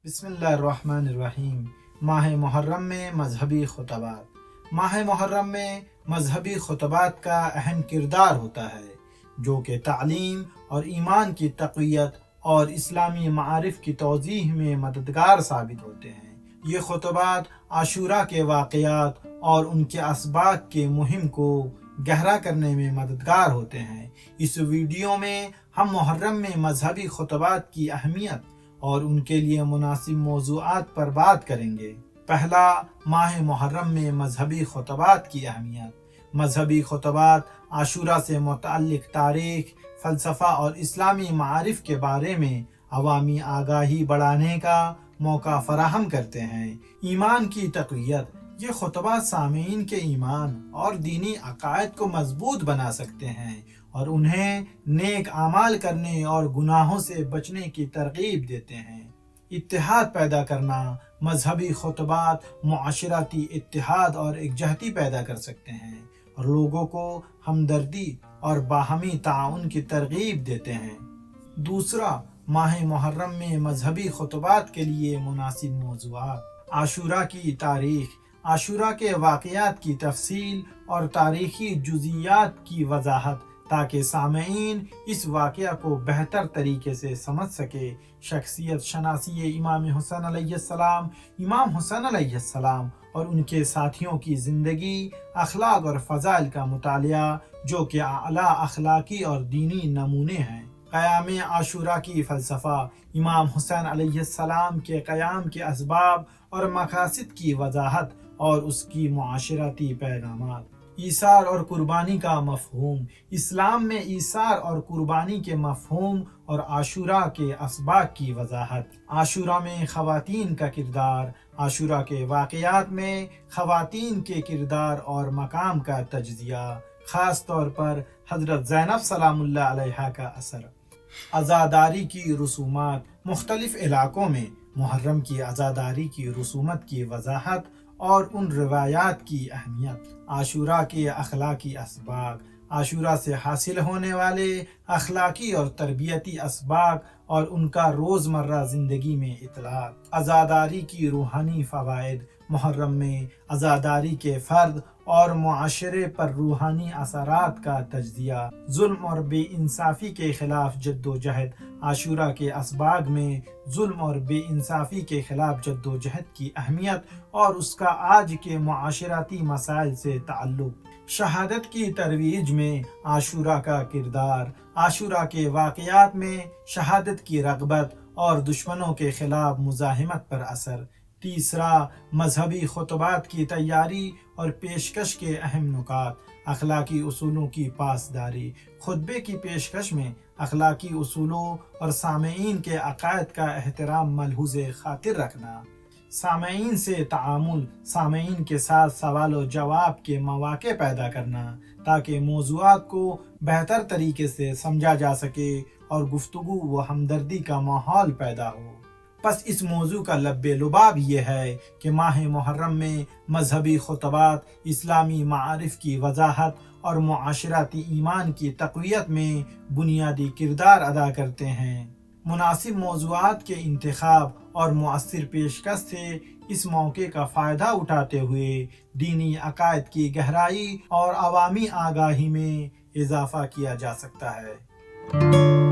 بسم اللہ الرحمن الرحیم۔ ماہ محرم میں مذہبی خطبات۔ ماہ محرم میں مذہبی خطبات کا اہم کردار ہوتا ہے جو کہ تعلیم اور ایمان کی تقویت اور اسلامی معارف کی توضیح میں مددگار ثابت ہوتے ہیں۔ یہ خطبات عاشوراء کے واقعات اور ان کے اسباق کے مہم کو گہرا کرنے میں مددگار ہوتے ہیں۔ اس ویڈیو میں ہم محرم میں مذہبی خطبات کی اہمیت اور ان کے لیے مناسب موضوعات پر بات کریں گے۔ پہلا، ماہ محرم میں مذہبی خطبات کی اہمیت۔ مذہبی خطبات عاشوراء سے متعلق تاریخ، فلسفہ اور اسلامی معارف کے بارے میں عوامی آگاہی بڑھانے کا موقع فراہم کرتے ہیں۔ ایمان کی تقویت۔ یہ خطبات سامعین کے ایمان اور دینی عقائد کو مضبوط بنا سکتے ہیں اور انہیں نیک اعمال کرنے اور گناہوں سے بچنے کی ترغیب دیتے ہیں۔ اتحاد پیدا کرنا۔ مذہبی خطبات معاشرتی اتحاد اور یکجہتی پیدا کر سکتے ہیں اور لوگوں کو ہمدردی اور باہمی تعاون کی ترغیب دیتے ہیں۔ دوسرا، ماہ محرم میں مذہبی خطبات کے لیے مناسب موضوعات۔ عاشوراء کی تاریخ۔ عاشوراء کے واقعات کی تفصیل اور تاریخی جزئیات کی وضاحت تاکہ سامعین اس واقعہ کو بہتر طریقے سے سمجھ سکے۔ شخصیت شناسی امام حسین علیہ السلام۔ امام حسین علیہ السلام اور ان کے ساتھیوں کی زندگی، اخلاق اور فضائل کا مطالعہ جو کہ اعلیٰ اخلاقی اور دینی نمونے ہیں۔ قیام عاشوراء کی فلسفہ۔ امام حسین علیہ السلام کے قیام کے اسباب اور مقاصد کی وضاحت اور اس کی معاشرتی پیغامات۔ ایثار اور قربانی کا مفہوم۔ اسلام میں ایثار اور قربانی کے مفہوم اور عاشوراء کے اسباق کی وضاحت۔ عاشوراء میں خواتین کا کردار۔ عاشوراء کے واقعات میں خواتین کے کردار اور مقام کا تجزیہ، خاص طور پر حضرت زینب سلام اللہ علیہا کا اثر۔ عزاداری کی رسومات۔ مختلف علاقوں میں محرم کی عزاداری کی رسومات کی وضاحت اور ان روایات کی اہمیت۔ عاشوراء کے اخلاقی اسباق۔ عاشوراء سے حاصل ہونے والے اخلاقی اور تربیتی اسباق اور ان کا روزمرہ زندگی میں اطلاق۔ عزاداری کی روحانی فوائد۔ محرم میں عزاداری کے فرد اور معاشرے پر روحانی اثرات کا تجزیہ۔ ظلم اور بے انصافی کے خلاف جد و جہد۔ عاشوراء کے اسباق میں ظلم اور بے انصافی کے خلاف جد و جہد کی اہمیت اور اس کا آج کے معاشرتی مسائل سے تعلق۔ شہادت کی ترویج میں عاشوراء کا کردار۔ عاشوراء کے واقعات میں شہادت کی رغبت اور دشمنوں کے خلاف مزاحمت پر اثر۔ تیسرا، مذہبی خطبات کی تیاری اور پیشکش کے اہم نکات۔ اخلاقی اصولوں کی پاسداری۔ خطبے کی پیشکش میں اخلاقی اصولوں اور سامعین کے عقائد کا احترام ملحوظ خاطر رکھنا۔ سامعین سے تعامل۔ سامعین کے ساتھ سوال و جواب کے مواقع پیدا کرنا تاکہ موضوعات کو بہتر طریقے سے سمجھا جا سکے اور گفتگو و ہمدردی کا ماحول پیدا ہو۔ پس اس موضوع کا لب لباب یہ ہے کہ ماہ محرم میں مذہبی خطبات اسلامی معارف کی وضاحت اور معاشرتی ایمان کی تقویت میں بنیادی کردار ادا کرتے ہیں۔ مناسب موضوعات کے انتخاب اور مؤثر پیشکش سے اس موقع کا فائدہ اٹھاتے ہوئے دینی عقائد کی گہرائی اور عوامی آگاہی میں اضافہ کیا جا سکتا ہے۔